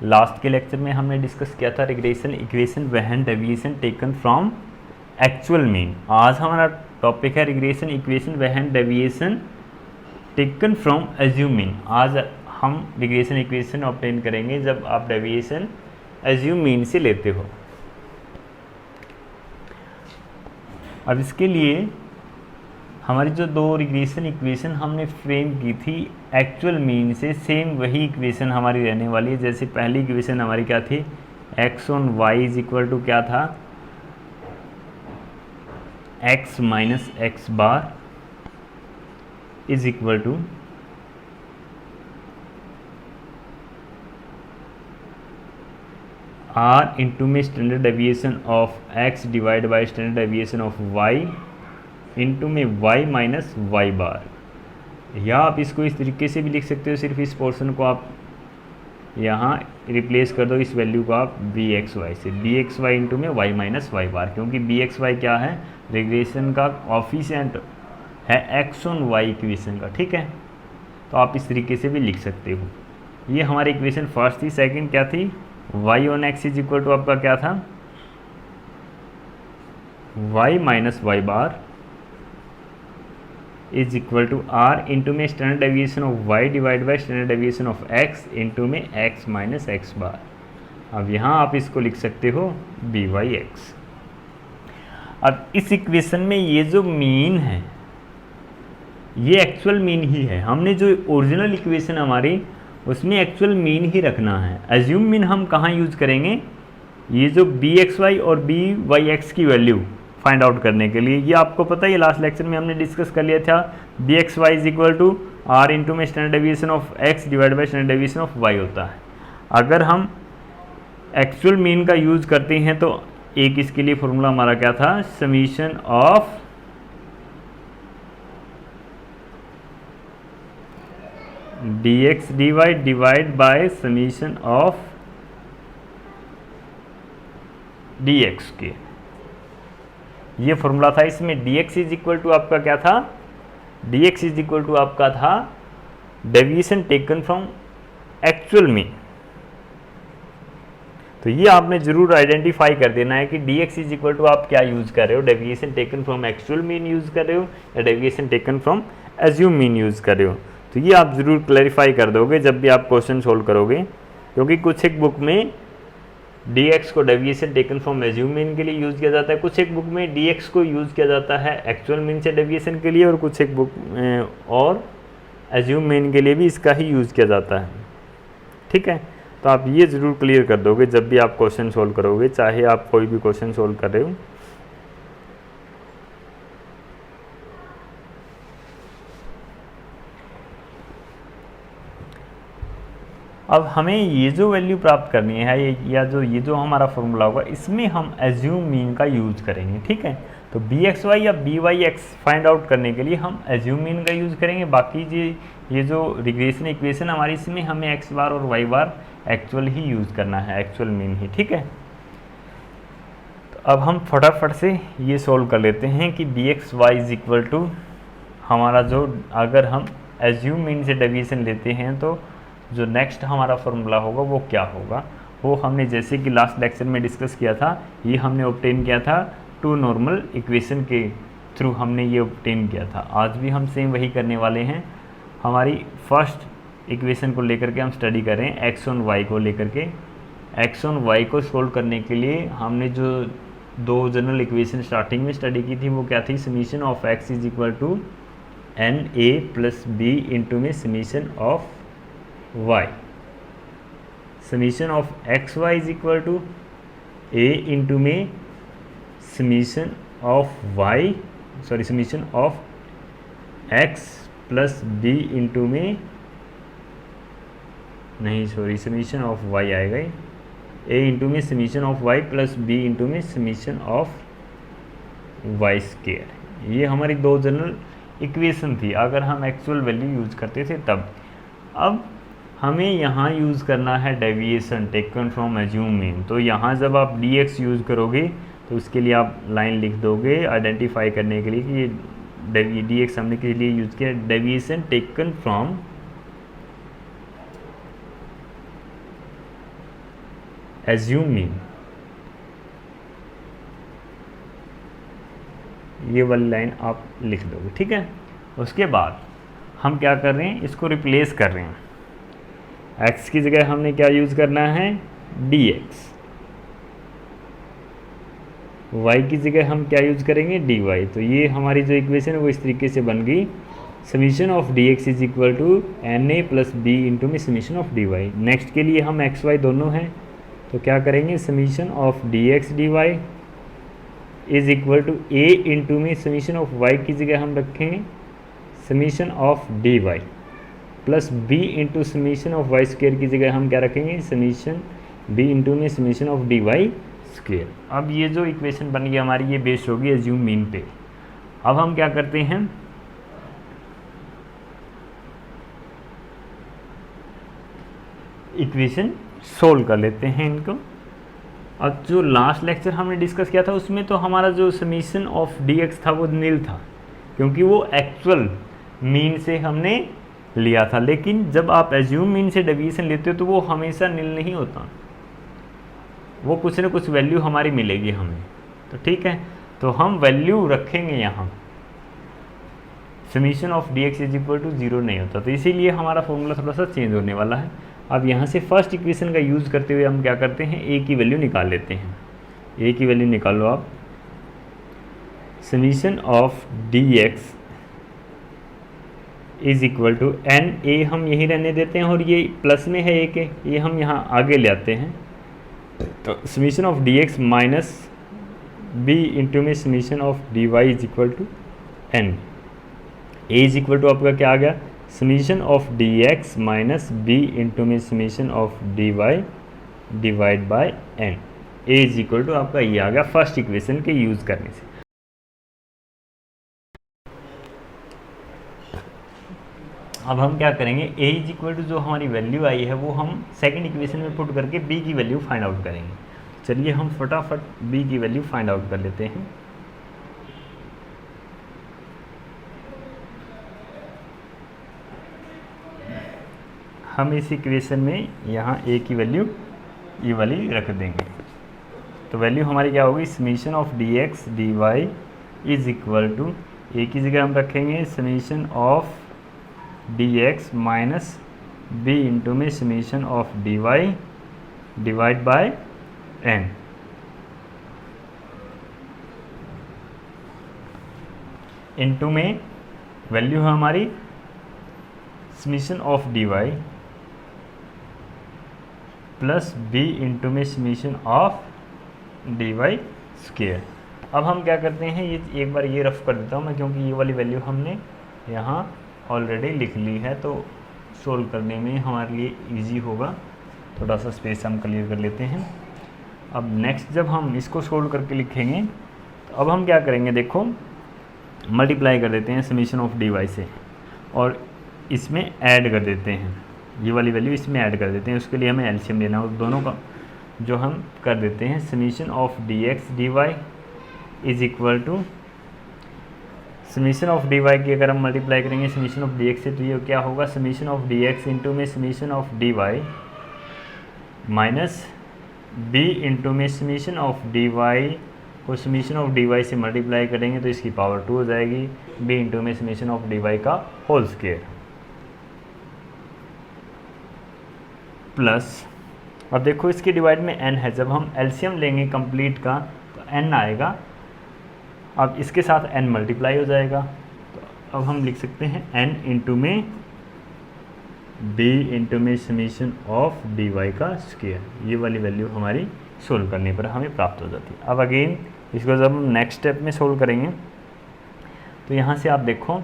Last के lecture में हमने डिस्कस किया था regression equation when deviation taken from actual mean. आज हमारा टॉपिक है regression equation when deviation taken from assume mean. आज हम रिग्रेशन इक्वेशन ऑब्टेन करेंगे जब आप डेविएशन एज्यूम मीन से लेते हो। अब इसके लिए हमारी जो दो रिग्रेशन इक्वेशन हमने फ्रेम की थी एक्चुअल मीन से, सेम वही इक्वेशन हमारी रहने वाली है। जैसे पहली इक्वेशन हमारी क्या थी, x on y is equal to क्या था, x minus x bar is equal to r into में standard deviation of x divide by standard deviation of y into में y माइनस वाई बार। या आप इसको इस तरीके से भी लिख सकते हो, सिर्फ इस पोर्शन को आप यहाँ रिप्लेस कर दो, इस वैल्यू को आप बी एक्स वाई से, बी एक्स वाई इंटू में y माइनस वाई बार, क्योंकि बी एक्स वाई क्या है, रिग्रेशन का ऑफिशिएंट है एक्स ऑन वाई इक्वेशन का। ठीक है, तो आप इस तरीके से भी लिख सकते हो। ये हमारी इक्वेशन फर्स्ट थी। सेकेंड क्या थी, y on x is equal to आपका क्या था, y minus y bar is equal to r into में standard deviation of y divide by standard deviation of x into में एक्स माइनस एक्स बार। अब यहाँ आप इसको लिख सकते हो बी वाई एक्स। अब इस इक्वेशन में ये जो मीन है ये एक्चुअल मीन ही है। हमने जो ओरिजिनल इक्वेशन हमारी उसमें एक्चुअल मीन ही रखना है। एज्यूम मीन हम कहाँ यूज करेंगे, ये जो बी एक्स वाई और बी वाई एक्स की वैल्यू फाइंड आउट करने के लिए। ये आपको पता है, ये लास्ट लेक्चर में हमने डिस्कस कर लिया था। B x Y is equal to r into में standard deviation of x divide by standard deviation of y होता है। अगर हम एक्चुअल मीन का यूज करते हैं तो एक इसके लिए फॉर्मूला हमारा क्या था, summation of d x d y divide by summation of d x के, ये फॉर्मूला था। इसमें dx इज इक्वल टू आपका क्या था, dx इज इक्वल टू आपका था deviation taken from actual mean. तो ये आपने जरूर आइडेंटिफाई कर देना है कि dx इज इक्वल टू आप क्या यूज कर रहे हो, deviation taken from actual mean use कर रहे हो या deviation taken from assume mean use कर रहे हो। तो ये आप जरूर क्लैरिफाई कर दोगे जब भी आप क्वेश्चन सोल्व करोगे, क्योंकि कुछ एक बुक में dx को deviation taken from assume mean के लिए यूज़ किया जाता है, कुछ एक बुक में dx को यूज़ किया जाता है एक्चुअल मीन से डेविएशन के लिए, और कुछ एक बुक और एज्यूम मीन के लिए भी इसका ही यूज़ किया जाता है। ठीक है, तो आप ये ज़रूर क्लियर कर दोगे जब भी आप क्वेश्चन सोल्व करोगे, चाहे आप कोई भी क्वेश्चन सोल्व कर रहे हो। अब हमें ये जो वैल्यू प्राप्त करनी है ये जो हमारा फॉर्मूला होगा इसमें हम एज्यूम मीन का यूज करेंगे। ठीक है, तो बी एक्स वाई या b y x find out करने के लिए हम एज्यूम मीन का यूज करेंगे। बाकी ये जो रिग्रेशन इक्वेशन हमारी इसमें हमें एक्स बार और वाई बार एक्चुअल ही यूज करना है, एक्चुअल मीन ही। ठीक है, तो अब हम फटाफट से ये सोल्व कर लेते हैं कि b x Y is equal to हमारा जो, अगर हम एज्यूम मीन से डेविएशन लेते हैं तो जो नेक्स्ट हमारा फॉर्मूला होगा वो क्या होगा, वो हमने जैसे कि लास्ट लेक्चर में डिस्कस किया था, ये हमने ऑब्टेन किया था टू नॉर्मल इक्वेशन के थ्रू हमने ये ऑब्टेन किया था। आज भी हम सेम वही करने वाले हैं। हमारी फर्स्ट इक्वेशन को लेकर के हम स्टडी करें, एक्स ऑन वाई को लेकर के। एक्स ऑन वाई को सोल्व करने के लिए हमने जो दो जनरल इक्वेशन स्टार्टिंग में स्टडी की थी वो क्या थी, summation of x is equal to n a plus b into में summation of y, summation of x Y is equal to a into में summation of y, sorry summation of x plus b into में, नहीं sorry summation of y आएगा, a into में summation of y plus b into में summation of y square. ये हमारी दो general equation थी अगर हम एक्चुअल वैल्यू यूज करते थे तब। अब हमें यहाँ यूज़ करना है deviation taken from assume mean. तो यहाँ जब आप dx यूज़ करोगे तो उसके लिए आप लाइन लिख दोगे आइडेंटिफाई करने के लिए कि ये dx हमने किस लिए यूज़ किया, deviation taken from assume mean, ये वाली लाइन आप लिख दोगे, ठीक है। उसके बाद हम क्या कर रहे हैं, इसको रिप्लेस कर रहे हैं। x की जगह हमने क्या यूज़ करना है, dx, y की जगह हम क्या यूज़ करेंगे, dy। तो ये हमारी जो इक्वेशन है वो इस तरीके से बन गई, summation of dx is equal to na plus b into में समीशन ऑफ dy। नेक्स्ट के लिए हम x y दोनों हैं, तो क्या करेंगे, summation of dx dy is equal to a into में समीशन ऑफ y की जगह हम रखेंगे summation of dy plus b into summation of y square की जगह हम क्या रखेंगे, समीशन b इंटू में समीशन ऑफ dy स्क्वेयर। अब ये जो इक्वेशन बन गई हमारी, ये बेस्ड होगी एज्यूम मीन पे। अब हम क्या करते हैं, इक्वेशन सोल्व कर लेते हैं इनको। अब जो लास्ट लेक्चर हमने डिस्कस किया था उसमें तो हमारा जो समीशन ऑफ dx था वो नील था, क्योंकि वो एक्चुअल मीन से हमने लिया था। लेकिन जब आप एज्यूम मीन से डेविएशन लेते हो तो वो हमेशा नील नहीं होता, वो कुछ न कुछ वैल्यू हमारी मिलेगी हमें। तो ठीक है, तो हम वैल्यू रखेंगे यहाँ, summation of dx is equal to 0 नहीं होता, तो इसीलिए हमारा फॉर्मूला थोड़ा सा चेंज होने वाला है। अब यहाँ से फर्स्ट इक्वेशन का यूज़ करते हुए हम क्या करते हैं, a की वैल्यू निकाल लेते हैं। a की वैल्यू निकालो आप, summation of dx is equal to n, a हम यही रहने देते हैं और ये प्लस में है a के, ये हम यहाँ आगे ले आते हैं। तो summation of dx minus b into में summation of dy is equal to n. a is equal to आपका क्या आ गया, summation of dx minus b into में summation of dy divide by n। a is equal to आपका ये आ गया फर्स्ट इक्वेशन के यूज़ करने से। अब हम क्या करेंगे, a इज इक्वल टू जो हमारी वैल्यू आई है वो हम सेकंड इक्वेशन में पुट करके b की वैल्यू फाइंड आउट करेंगे। चलिए हम फटाफट b की वैल्यू फाइंड आउट कर लेते हैं। हम इस इक्वेशन में यहाँ a की वैल्यू ये वाली रख देंगे, तो वैल्यू हमारी क्या होगी, summation of dx dy is equal to a की जगह हम रखेंगे summation of dx minus b into में summation of dy divide by n। Into में वैल्यू है हमारी summation of dy plus b into में समीशन ऑफ dy स्क्वेयर। अब हम क्या करते हैं, ये एक बार ये रफ कर देता हूँ मैं, क्योंकि ये वाली वैल्यू हमने यहाँ ऑलरेडी लिख ली है, तो सोल्व करने में हमारे लिए इजी होगा। थोड़ा सा स्पेस हम क्लियर कर लेते हैं। अब नेक्स्ट जब हम इसको सोल्व करके लिखेंगे तो अब हम क्या करेंगे, देखो मल्टीप्लाई कर देते हैं समीशन ऑफ dy से और इसमें ऐड कर देते हैं, ये वाली वैल्यू इसमें ऐड कर देते हैं। उसके लिए हमें एलसीएम लेना है, दोनों का जो हम कर देते हैं summation of dx dy is equal to summation of dy की अगर हम मल्टीप्लाई करेंगे समीशन ऑफ dx से, तो ये क्या होगा, समीशन ऑफ dx इंटू में summation of dy minus b into में समीशन ऑफ dy को समीशन ऑफ dy से मल्टीप्लाई करेंगे तो इसकी पावर 2 हो जाएगी, b इंटू में समीशन ऑफ dy का होल स्क्वायर प्लस, अब देखो इसके डिवाइड में n है, जब हम एलसीएम लेंगे कंप्लीट का तो n आएगा। अब इसके साथ n मल्टीप्लाई हो जाएगा, तो अब हम लिख सकते हैं n इंटू में b इंटू में समीशन ऑफ dy का स्क्वायर। ये वाली वैल्यू हमारी सोल्व करने पर हमें प्राप्त हो जाती है। अब अगेन इसको जब हम नेक्स्ट स्टेप में सोल्व करेंगे तो यहाँ से आप देखो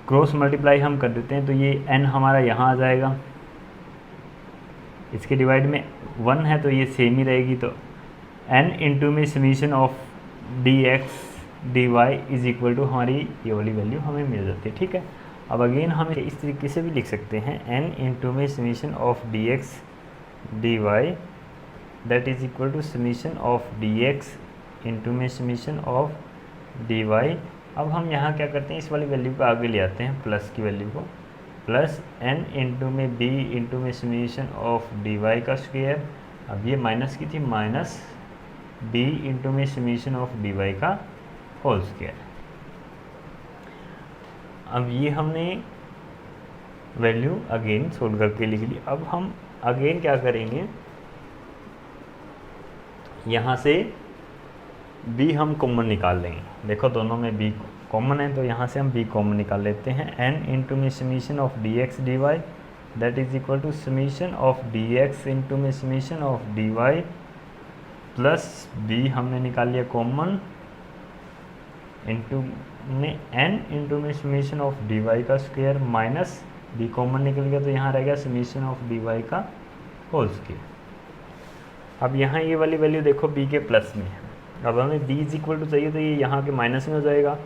क्रॉस मल्टीप्लाई हम कर देते हैं, तो ये n हमारा यहाँ आ जाएगा, इसके डिवाइड में 1 है तो ये सेम ही रहेगी, तो n इंटू में summation of dx dy is equal to हमारी ये वाली वैल्यू हमें मिल जाती है। ठीक है, अब अगेन हम इस तरीके से भी लिख सकते हैं n इंटू में summation of dx dy that is equal to summation of dx into में समीशन ऑफ dy। अब हम यहाँ क्या करते हैं, इस वाली वैल्यू को आगे ले आते हैं, प्लस की वैल्यू को, प्लस n इंटू में b इंटू में समीशन ऑफ dy का स्क्वायर अब ये माइनस की थी, माइनस बी इंटू में समीशन ऑफ डी वाई का होल स्क्वायर। अब ये हमने वैल्यू अगेन सोल्व करके लिख ली। अब हम अगेन क्या करेंगे, यहाँ से b हम कॉमन निकाल लेंगे। देखो दोनों में b कॉमन है, तो यहाँ से हम b कॉमन निकाल लेते हैं। n इंटू में summation of d x d y that is equal to summation of d x into में summation of d y plus b हमने निकाल लिया कॉमन इंटू में n इंटू में समीशन ऑफ डी वाई का square minus b common निकल गया, तो यहाँ रह गया समीशन ऑफ डी वाई का होल स्क्वायर। अब यहाँ ये वाली वैल्यू देखो b के प्लस में है, अब हमें b इज इक्वल टू चाहिए, तो ये यहाँ के माइनस में हो जाएगा।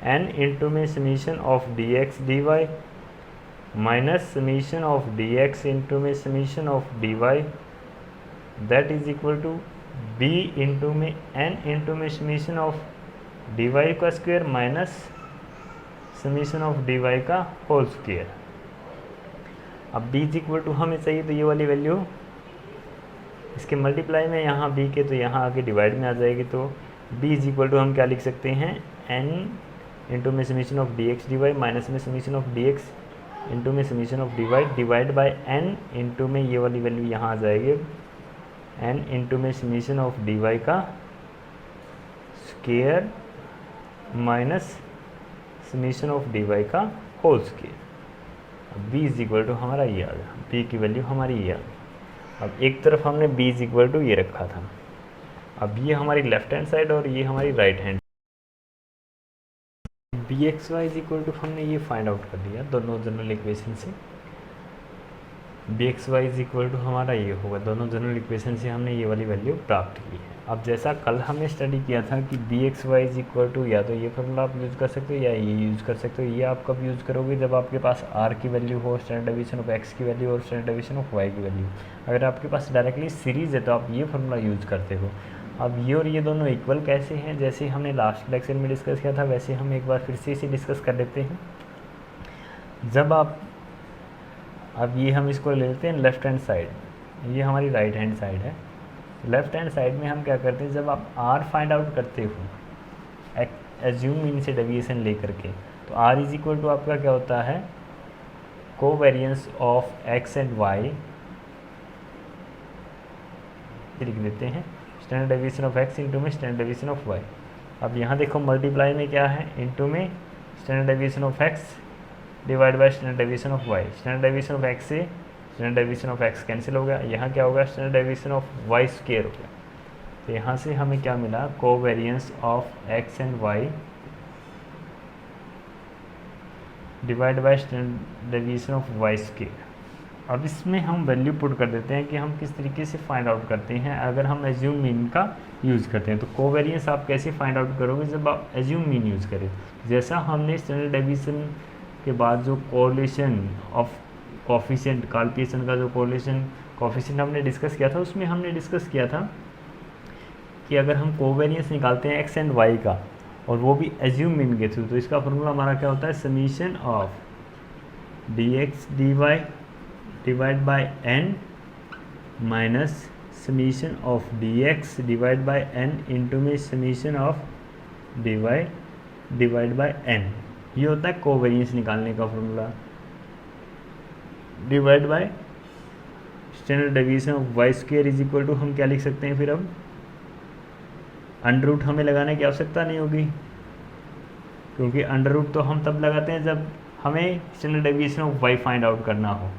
n इंटू में summation of d x d y minus summation of d x into में summation of d y that is equal to b into में n इंटू में समीशन ऑफ डी वाई का square minus summation of d y का whole square. अब b is equal to हमें चाहिए, तो ये वाली वैल्यू इसके मल्टीप्लाई में यहाँ b के, तो यहाँ आके डिवाइड में आ जाएगी। तो b इज इक्वल टू हम क्या लिख सकते हैं, n इंटू में summation of d x d y minus में summation of d x into में summation of d y divide by n into में ये वाली वैल्यू यहाँ आ जाएगी n इंटू में समीशन ऑफ डी वाई का square minus summation of d y का होल स्क्वायर। अब b इज इक्वल टू हमारा ये आ गया, b की वैल्यू हमारी ये आ गई। अब एक तरफ हमने b इज इक्वल टू ये रखा था, अब ये हमारी लेफ्ट हैंड साइड और ये हमारी right hand. B x Y is equal to हमने ये फाइंड आउट कर दिया दोनों जनरल इक्वेशन से। बी x Y is equal to हमारा ये होगा, दोनों जनरल इक्वेशन से हमने ये वाली वैल्यू प्राप्त की है। अब जैसा कल हमने स्टडी किया था कि b x Y is equal to या तो ये फॉर्मूला आप यूज़ कर सकते हो या ये यूज़ कर सकते हो। ये आप कब यूज़ करोगे, जब आपके पास आर की वैल्यू हो, स्टैंडर्ड डेविएशन ऑफ एक्स की वैल्यू और स्टैंडर्ड डेविएशन ऑफ वाई की वैल्यू। अगर आपके पास डायरेक्टली सीरीज़ है तो आप ये फार्मूला यूज़ करते हो। अब ये और ये दोनों इक्वल कैसे हैं, जैसे हमने लास्ट लेक्चर में डिस्कस किया था वैसे हम एक बार फिर से इसे डिस्कस कर लेते हैं। जब आप अब ये हम इसको ले लेते हैं लेफ़्ट हैंड साइड, ये हमारी राइट हैंड साइड है। लेफ़्ट हैंड साइड में हम क्या करते हैं, जब आप आर फाइंड आउट करते हो एज्यूम मीन से डेविएशन लेकर के, तो आर इज इक्वल टू आपका क्या होता है, covariance of x and y लिख देते हैं, standard deviation of x into में स्टैंडर्ड डेविएशन ऑफ वाई। अब यहाँ देखो मल्टीप्लाई में क्या है, इंटू में standard deviation of x divide by standard deviation of y. Standard deviation of x से standard deviation of x cancel हो गया, यहाँ क्या होगा, standard deviation of y square हो गया। तो यहाँ से हमें क्या मिला, covariance of x and y divide by standard deviation of y square. अब इसमें हम वैल्यू पुट कर देते हैं कि हम किस तरीके से फाइंड आउट करते हैं अगर हम एज्यूम मीन का यूज़ करते हैं। तो कोवेरिएंस आप कैसे फाइंड आउट करोगे, जब आप एज्यूम मीन यूज़ करें। जैसा हमने स्टैंडर्ड डेविएशन के बाद जो कोरिलेशन ऑफ कोफिशिएंट कार्टेशियन का जो कोरिलेशन कोफिशिएंट हमने डिस्कस किया था, उसमें हमने डिस्कस किया था कि अगर हम कोवेरिएंस निकालते हैं एक्स एंड वाई का और वो भी एज्यूम मीन के थ्रू, तो इसका फॉर्मूला हमारा क्या होता है, summation of d x d y divide by n minus summation of d x divide by n into में summation of d y divide by n. ये होता है कोवेरिएंस निकालने का formula. Divide by standard deviation of y square is equal to हम क्या लिख सकते हैं, फिर अब अंडर रूट हमें लगाने की आवश्यकता नहीं होगी, क्योंकि अंडर रूट तो हम तब लगाते हैं जब हमें standard deviation of y find out करना हो।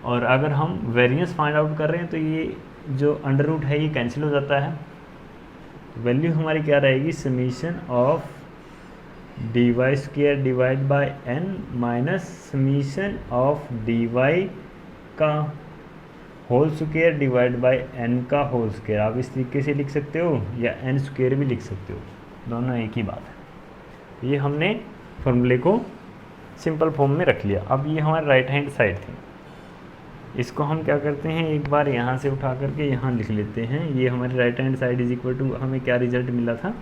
और अगर हम वेरिएंस फाइंड आउट कर रहे हैं तो ये जो अंडर रूट है ये कैंसिल हो जाता है। वैल्यू हमारी क्या रहेगी, summation of d y square divide by n minus summation of d y का whole square divide by n का होल स्क्वायर। आप इस तरीके से लिख सकते हो या एन स्क्वायर भी लिख सकते हो, दोनों एक ही बात है। ये हमने फॉर्मूले को सिंपल फॉर्म में रख लिया। अब ये हमारे राइट हैंड साइड थी, इसको हम क्या करते हैं, एक बार यहाँ से उठा करके यहाँ लिख लेते हैं। ये हमारी right hand side is equal to हमें क्या रिजल्ट मिला था,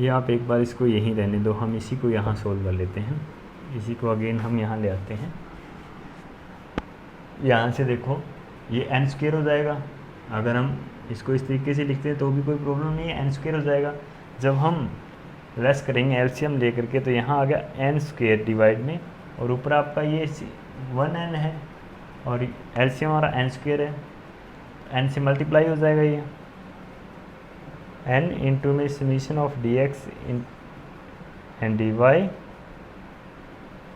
ये आप एक बार इसको यहीं रहने दो, हम इसी को यहाँ सोल्व कर लेते हैं। इसी को अगेन हम यहाँ ले आते हैं। यहाँ से देखो ये एन स्क्वायर हो जाएगा। अगर हम इसको इस तरीके से लिखते हैं तो भी कोई प्रॉब्लम नहीं है, एन स्क्वायर हो जाएगा। जब हम लेस करेंगे एलसीएम ले करके तो यहाँ आ गया एन स्क्वायर डिवाइड में, और ऊपर आपका ये 1n है और एलसीएम हमारा एन स्क्वायर है, एन से मल्टीप्लाई हो जाएगा ये n इंटू में summation of d x and d y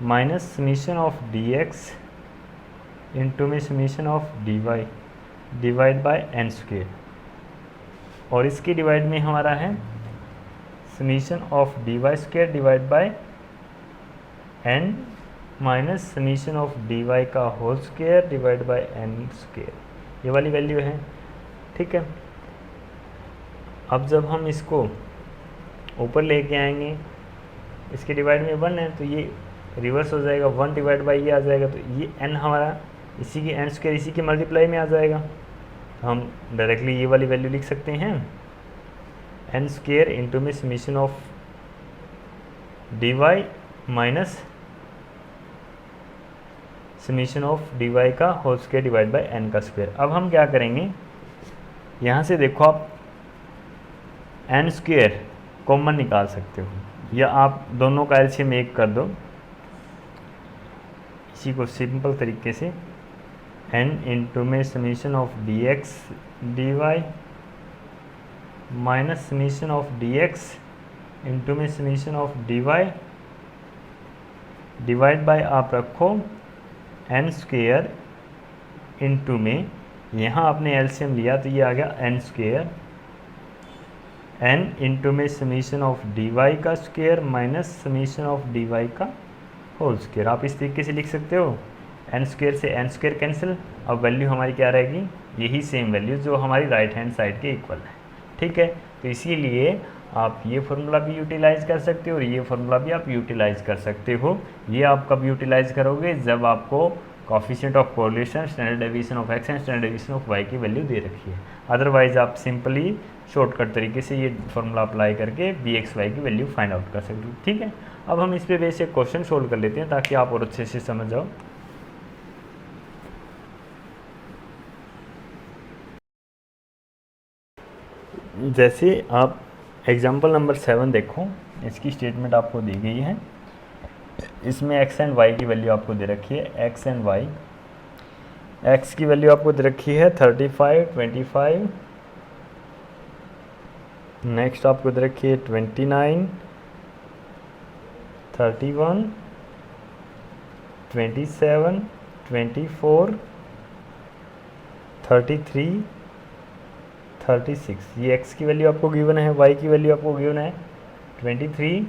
minus summation of d x into में summation of d y divide by n square, और इसकी डिवाइड में हमारा है summation of d y square divide by n minus summation of d y का whole square divide by n square, ये वाली value है। ठीक है, अब जब हम इसको ऊपर लेके आएंगे, इसके डिवाइड में 1 है तो ये रिवर्स हो जाएगा, 1 डिवाइड बाई ये आ जाएगा, तो ये n हमारा इसी की एन स्क्वायर इसी के मल्टीप्लाई में आ जाएगा। तो हम डायरेक्टली ये वाली वैल्यू लिख सकते हैं एन स्क्वायर इंटू में summation of d y minus summation of d y का whole square divide by n का स्क्वायर। अब हम क्या करेंगे, यहाँ से देखो आप एन स्क्वायर कॉमन निकाल सकते हो, या आप दोनों का एलसीएम एक कर दो, इसी को सिंपल तरीके से n इंटू में summation of d x d y minus summation of d x into में summation of d y divide by आप रखो एन स्क्वेयर इंटू में, यहाँ आपने एलसीएम लिया तो ये आ गया एन स्क्वेयर, एन इंटू में समीशन ऑफ डी वाई का square minus summation of d y का होल स्क्वेयर। आप इस तरीके से लिख सकते हो, एन स्क्वेयर से एन स्क्वेयर कैंसिल, अब वैल्यू हमारी क्या रहेगी, यही सेम वैल्यू जो हमारी राइट हैंड साइड के इक्वल है। ठीक है, तो इसीलिए आप ये फार्मूला भी यूटिलाइज़ कर सकते हो और ये फार्मूला भी आप यूटिलाइज़ कर सकते हो। ये आप कब यूटिलाइज़ करोगे, जब आपको coefficient of correlation, standard deviation of x and standard deviation of y की वैल्यू दे रखी है। अदरवाइज आप सिंपली शॉर्टकट तरीके से ये फार्मूला अप्लाई करके बी एक्स वाई की वैल्यू फाइंड आउट कर सकते हो। ठीक है, अब हम इस पे बेसिक क्वेश्चन सोल्व कर लेते हैं ताकि आप और अच्छे से समझ जाओ। जैसे आप एग्जाम्पल नंबर 7 देखो, इसकी स्टेटमेंट आपको दी गई है, इसमें एक्स एंड वाई की वैल्यू आपको दे रखी है, एक्स एंड वाई। एक्स की वैल्यू आपको दे रखी है 35, 25, नेक्स्ट आपको दे रखी है 29, 31, 27, 24, 33, 36। ये x की वैल्यू आपको गिवन है, y की वैल्यू आपको गिवन है 23,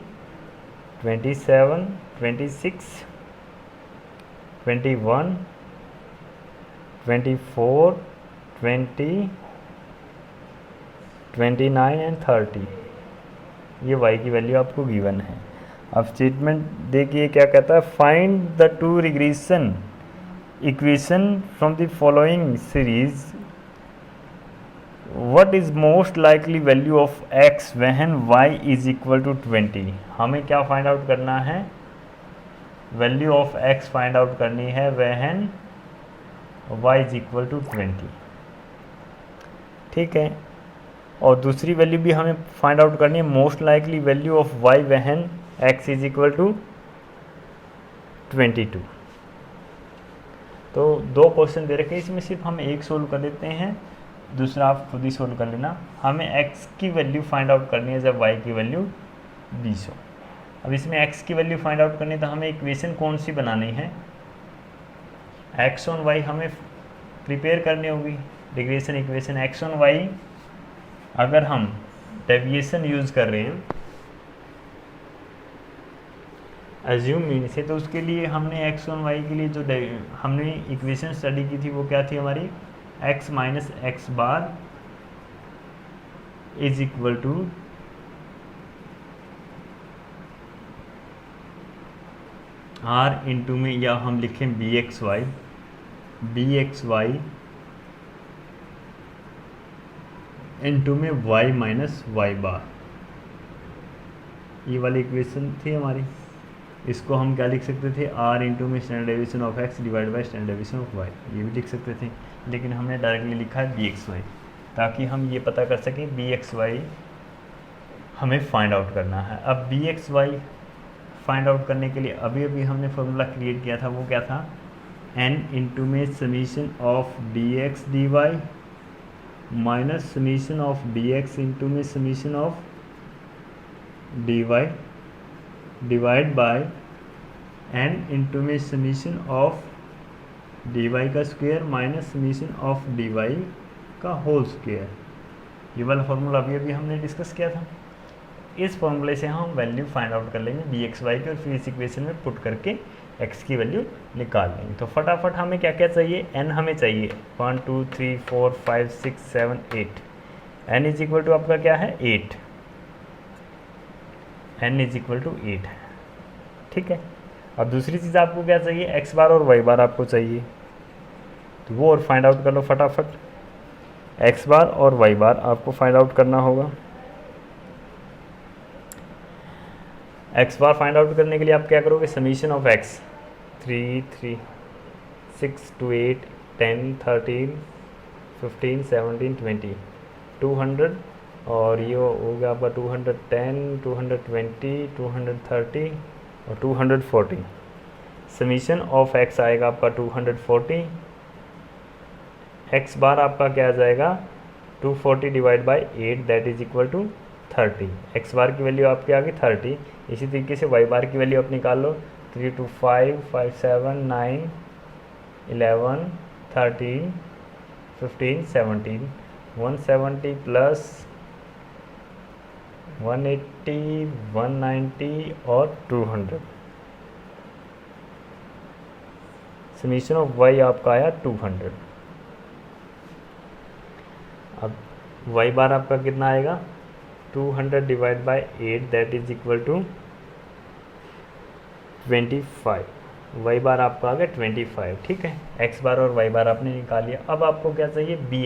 27, 26, 21, 24, 20, 29 एंड 30। ये y की वैल्यू आपको गिवन है। अब स्टेटमेंट देखिए क्या कहता है, find the two regression equation from the following series, what is most likely value of x when y is equal to 20। हमें क्या फाइंड आउट करना है, value of x find out करनी है when y is equal to 20। ठीक है, और दूसरी वैल्यू भी हमें फाइंड आउट करनी है, most likely value of y when x is equal to 22। तो दो क्वेश्चन दे रखे हैं, इसमें सिर्फ हम एक सोल्व कर देते हैं, दूसरा आप खुद ही सोल्व कर लेना। हमें x की वैल्यू फाइंड आउट करनी है जब y की वैल्यू 20 हो। अब इसमें x की वैल्यू फाइंड आउट करनी है तो हमें इक्वेशन कौन सी बनानी है, x ऑन y हमें प्रिपेयर करनी होगी, regression equation x on y। अगर हम डेविएशन यूज़ कर रहे हैं एज्यूम मीन से, तो उसके लिए हमने x ऑन y के लिए जो हमने इक्वेशन स्टडी की थी वो क्या थी हमारी, x minus x bar is equal to r into में, या हम लिखें बी एक्स वाई इंटू में y माइनस वाई बार। ये वाली इक्वेशन थी हमारी। इसको हम क्या लिख सकते थे, आर इंटू में standard deviation of x divide by standard deviation of y, ये भी लिख सकते थे, लेकिन हमने डायरेक्टली लिखा है बी एक्स वाई, ताकि हम ये पता कर सकें बी एक्स वाई हमें फाइंड आउट करना है। अब b x y find out करने के लिए अभी अभी हमने फॉर्मूला क्रिएट किया था, वो क्या था, n इंटू में summation of d x d y minus summation of d x into में summation of d y divide by n into में समीशन ऑफ डी वाई का square minus summation of d y का whole square. ये वाला formula अभी अभी हमने discuss किया था। इस फॉर्मूले से हम वैल्यू फाइंड आउट कर लेंगे बी एक्स वाई की, और फिर इस इक्वेशन में पुट करके x की वैल्यू निकाल लेंगे। तो फटाफट हमें क्या क्या चाहिए, n हमें चाहिए 1 2 3 4 5 6 7 8, n इज इक्वल टू आपका क्या है 8, n इज इक्वल टू 8 है, ठीक है। अब दूसरी चीज़ आपको क्या चाहिए, x बार और y बार आपको चाहिए, तो वो और फाइंड आउट कर लो फटाफट। x बार और y बार आपको फाइंड आउट करना होगा। x बार फाइंड आउट करने के लिए आप क्या करोगे, समीशन ऑफ x 3 3 6 to 8 10 13 15 17 20 200, और ये हो गया आपका 210 220 230 और 240। समीशन ऑफ x आएगा आपका 240, x बार आपका क्या आ जाएगा 240 divide by 8 that is equal to 30। x bar की वैल्यू आपकी आ गई 30। इसी तरीके से y बार की वैल्यू आप निकाल लो, 3 2 5 5 7 9 11 13 15 17 170 प्लस 180 190 और 200। समीशन ऑफ y आपका आया 200। अब y बार आपका कितना आएगा 200 divide by 8 that is equal to 25। y bar आपका आ गया 25, ठीक है। x बार और y बार आपने निकाल लिया। अब आपको क्या चाहिए, बी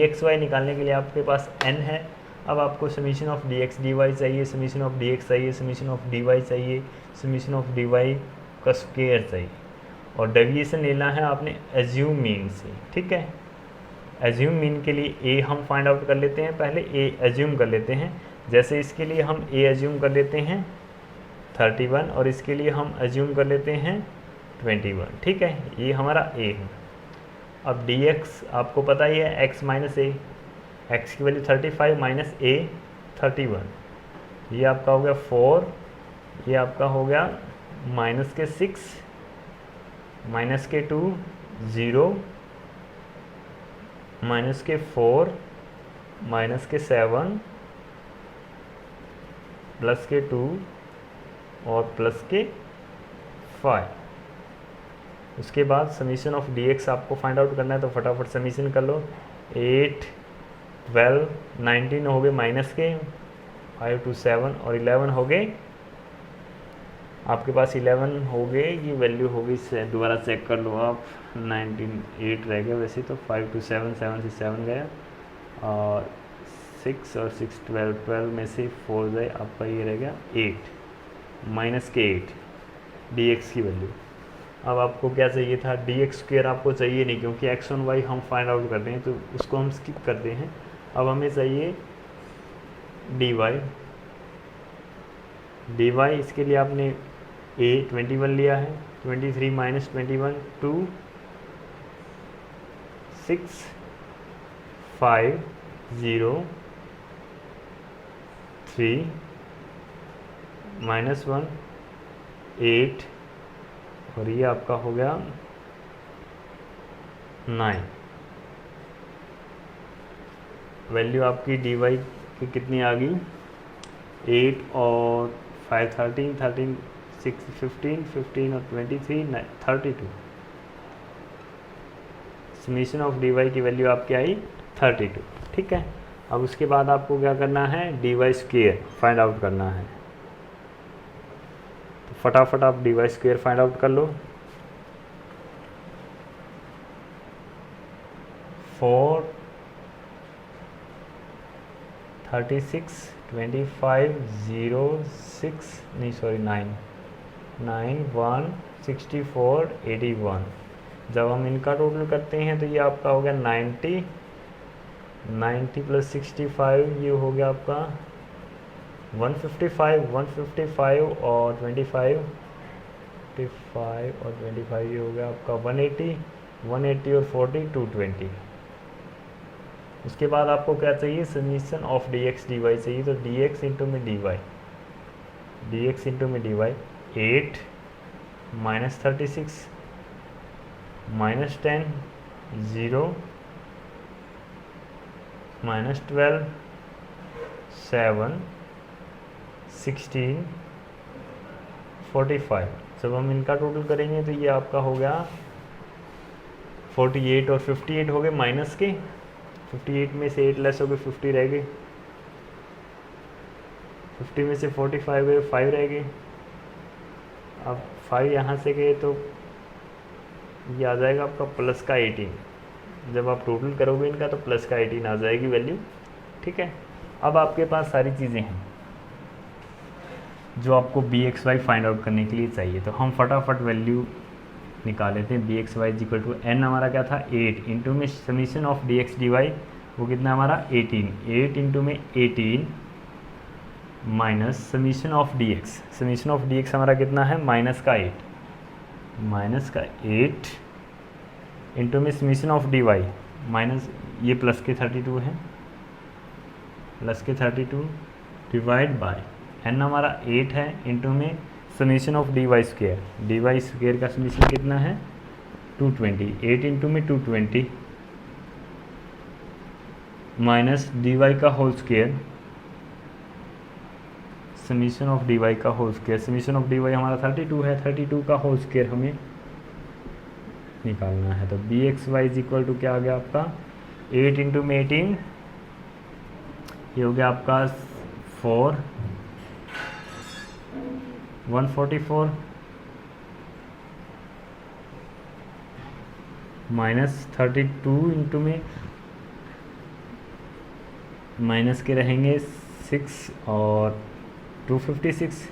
एक्स वाई निकालने के लिए आपके पास n है। अब आपको summation of d x d y चाहिए, समीशन ऑफ डी एक्स चाहिए, समीशन ऑफ डी वाई चाहिए, समीशन ऑफ डी वाई का स्क्वायर चाहिए, और डेविएशन लेना है आपने एज्यूम मीन से, ठीक है। एज्यूम मीन के लिए ए हम फाइंड आउट कर लेते हैं, पहले ए एज्यूम कर लेते हैं। जैसे इसके लिए हम ए एज्यूम कर लेते हैं 31, और इसके लिए हम एज्यूम कर लेते हैं 21, ठीक है। ये हमारा ए है। अब डी एक्स आपको पता ही है, एक्स माइनस ए, एक्स की वैल्यू 35 माइनस ए 31, ये आपका हो गया 4, ये आपका हो गया माइनस के 6 माइनस के 2 0 माइनस के 4 माइनस के 7 प्लस के 2 और प्लस के 5। उसके बाद समीशन ऑफ डी एक्स आपको फाइंड आउट करना है, तो फटाफट समीशन कर लो। 8 12 19 हो गए माइनस के, 5 to 7 और 11 हो गए आपके पास, 11 हो गए, ये वैल्यू हो गई, दोबारा चेक कर लो आप, 19 8 रह गया वैसे तो, 5 to 7 7 से 7 गया, और 6 और 6 12 12 में से 4 गए, आपका ये रह गया 8 माइनस के 8 डी एक्स की वैल्यू। अब आपको क्या चाहिए था, डी एक्स स्क्वेयर आपको चाहिए नहीं, क्योंकि एक्स ऑन वाई हम फाइंड आउट करते हैं, तो उसको हम स्किप करते हैं। अब हमें चाहिए डी वाई, इसके लिए आपने ए 21 लिया है, 23 माइनस 21 2 6 5 0 3 माइनस 1 8, और ये आपका हो गया 9। वैल्यू आपकी डी वाई की कितनी आ गई, 8 और 5 13 13 6 15 15 और 23 32। समीशन ऑफ डी वाई की वैल्यू आपकी आई 32, ठीक है। अब उसके बाद आपको क्या करना है, d y square find out करना है, तो फटाफट आप d y square find out कर लो। 4 36 25 0 6 नहीं सॉरी 9 916481। जब हम इनका टोटल करते हैं तो ये आपका हो गया 90 प्लस 65, ये हो गया आपका 155 और 25 और 25 ये हो गया आपका 180 और 40 220। उसके बाद आपको क्या चाहिए, summation of d x d y चाहिए। तो डी एक्स इंटू में d y 8 minus 36 minus 10 0 minus 12 7 16 45। जब हम इनका टोटल करेंगे तो ये आपका हो गया 48 और 58 हो गए माइनस के, 58 में से 8 लेस हो गए 50 रह गए, 50 में से 45 गए 5 रह गए। अब 5 यहाँ से गए तो ये आ जाएगा आपका प्लस का 18। जब आप टोटल करोगे इनका तो प्लस का 18 आ जाएगी वैल्यू, ठीक है। अब आपके पास सारी चीज़ें हैं जो आपको b x y find out करने के लिए चाहिए। तो हम फटाफट वैल्यू निकाल लेते हैं। B x Y is equal to n हमारा क्या था 8 इंटू में summation of d x d y वो कितना हमारा 8 इंटू में 18 minus summation of d x, summation of d x हमारा कितना है माइनस का 8 इंटू में summation of d y minus ये प्लस के 32 है, प्लस के 32 डिवाइड बाय एन हमारा 8 है इंटू में summation of d y square का समीशन कितना है 220, 8 इंटू में 220 माइनस डी वाई का whole square, summation of d y का whole square, summation of d y हमारा 32 है, 32 का होल स्क्वेयर हमें निकालना है। तो b x Y is equal to क्या आ गया आपका 8 इंटू में 18 ये हो गया आपका 144 माइनस 32 इंटू में माइनस के रहेंगे 6 और 256।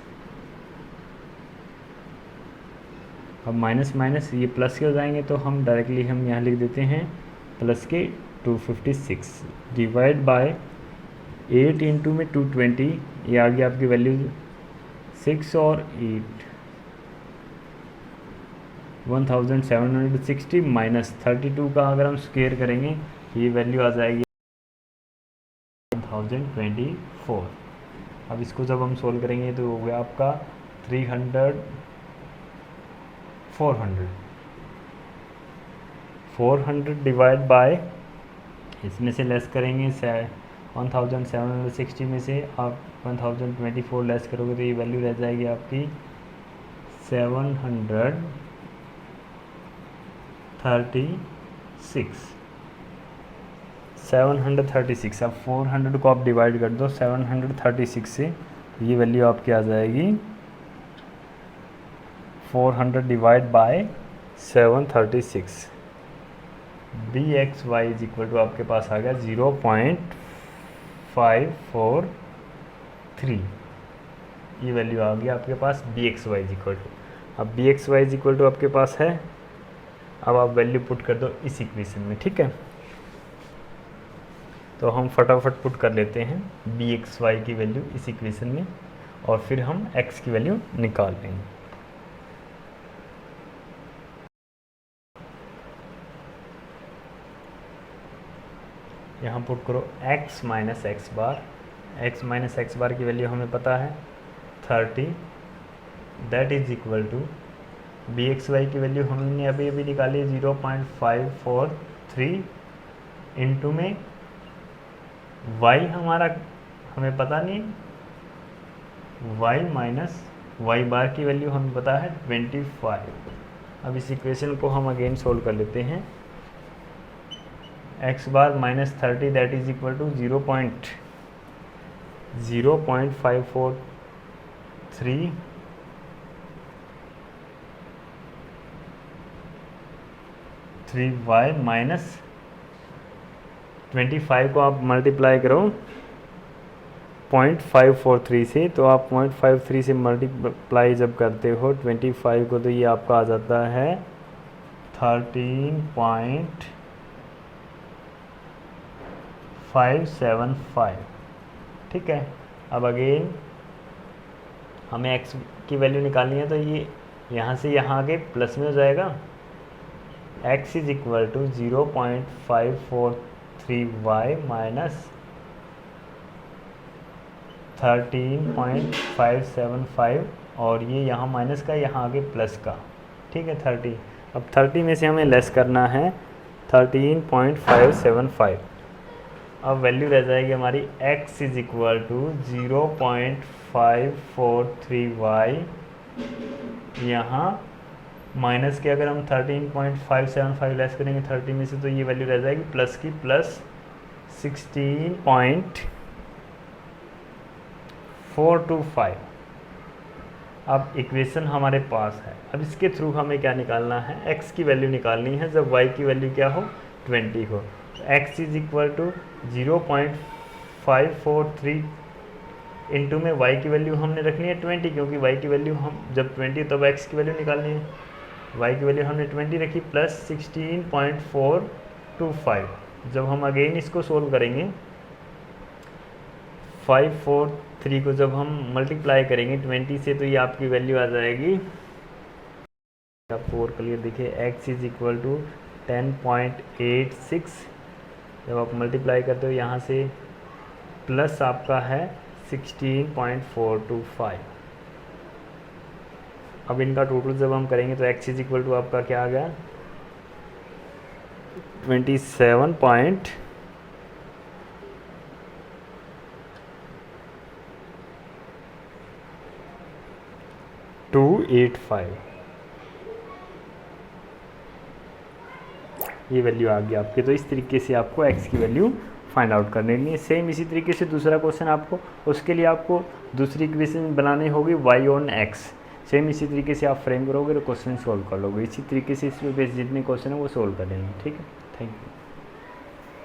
अब माइनस माइनस ये प्लस के हो जाएंगे तो हम डायरेक्टली हम यहाँ लिख देते हैं प्लस के 256 डिवाइड बाय 8 इंटू में 220 ये आ गया आपकी वैल्यू 6 और 8 1760 माइनस 32 का अगर हम स्क्वेयर करेंगे ये वैल्यू आ जाएगी 1024। अब इसको जब हम सोल्व करेंगे तो हो गया आपका 400 डिवाइड बाय इसमें से लेस करेंगे 1760 में से आप 1024 लेस करोगे तो ये वैल्यू रह जाएगी आपकी 736। अब 400 को आप डिवाइड कर दो 736 से तो ये वैल्यू आपकी आ जाएगी 400 divide by 736। B x Y is equal to आपके पास आ गया 0.543। ये वैल्यू आ गई आपके पास b x Y is equal to. अब b x Y is equal to आपके पास है, अब आप वैल्यू पुट कर दो इस इक्वेशन में, ठीक है। तो हम फटाफट पुट कर लेते हैं बी एक्स वाई की वैल्यू इस इक्वेशन में और फिर हम एक्स की वैल्यू निकाल लेंगे। यहाँ पुट करो x minus x bar, x minus x bar की वैल्यू हमें पता है 30, that is equal to b x y की वैल्यू हमने अभी अभी निकाली 0.543 इंटू में y हमारा हमें पता नहीं, y माइनस वाई बार की वैल्यू हमें पता है 25। अब इस इक्वेशन को हम अगेन सोल्व कर लेते हैं। x बार minus 30 that is equal to 0.543 3y minus 25 को आप मल्टीप्लाई करो 0.543 से, तो आप 0.53 से मल्टीप्लाई जब करते हो 25 को, तो ये आपका आ जाता है 13.575। ठीक है। अब अगेन हमें x की वैल्यू निकालनी है, तो ये यहाँ से यहाँ आगे प्लस में हो जाएगा। x is equal to 0.543y minus 13.575, और ये यहाँ माइनस का, यहाँ आगे प्लस का। ठीक है, 30। अब 30 में से हमें लेस करना है 13.575। अब वैल्यू रह जाएगी हमारी x is equal to 0.543y, यहाँ माइनस के अगर हम 13.575 लेस करेंगे 30 में से, तो ये वैल्यू रह जाएगी प्लस की, प्लस 16.425। अब इक्वेशन हमारे पास है। अब इसके थ्रू हमें क्या निकालना है, x की वैल्यू निकालनी है जब y की वैल्यू क्या हो, 20 हो। तो x is equal to 0.543 into में y की वैल्यू हमने रखनी है 20, क्योंकि y की वैल्यू हम जब 20 तब x की वैल्यू निकालनी है। y की वैल्यू हमने 20 रखी, प्लस 16.425। जब हम अगेन इसको सोल्व करेंगे 543 को जब हम मल्टीप्लाई करेंगे 20 से, तो ये आपकी वैल्यू आ जाएगी, आप 4 क्लियर देखिए, x इज इक्वल टू 10.86। जब आप मल्टीप्लाई करते हो यहाँ से प्लस आपका है 16.425। अब इनका टोटल जब हम करेंगे तो x इज इक्वल टू आपका क्या आ गया, 27.285। ये वैल्यू आ गई आपकी। तो इस तरीके से आपको x की वैल्यू फाइंड आउट करनी है। सेम इसी तरीके से दूसरा क्वेश्चन आपको, उसके लिए आपको दूसरी इक्वेशन बनानी होगी y ऑन x। सेम इसी तरीके से आप फ्रेम करोगे तो क्वेश्चन सॉल्व कर लोगे। इसी तरीके से इसमें बेस जितने क्वेश्चन है वो सॉल्व कर लेंगे। ठीक है, थैंक यू।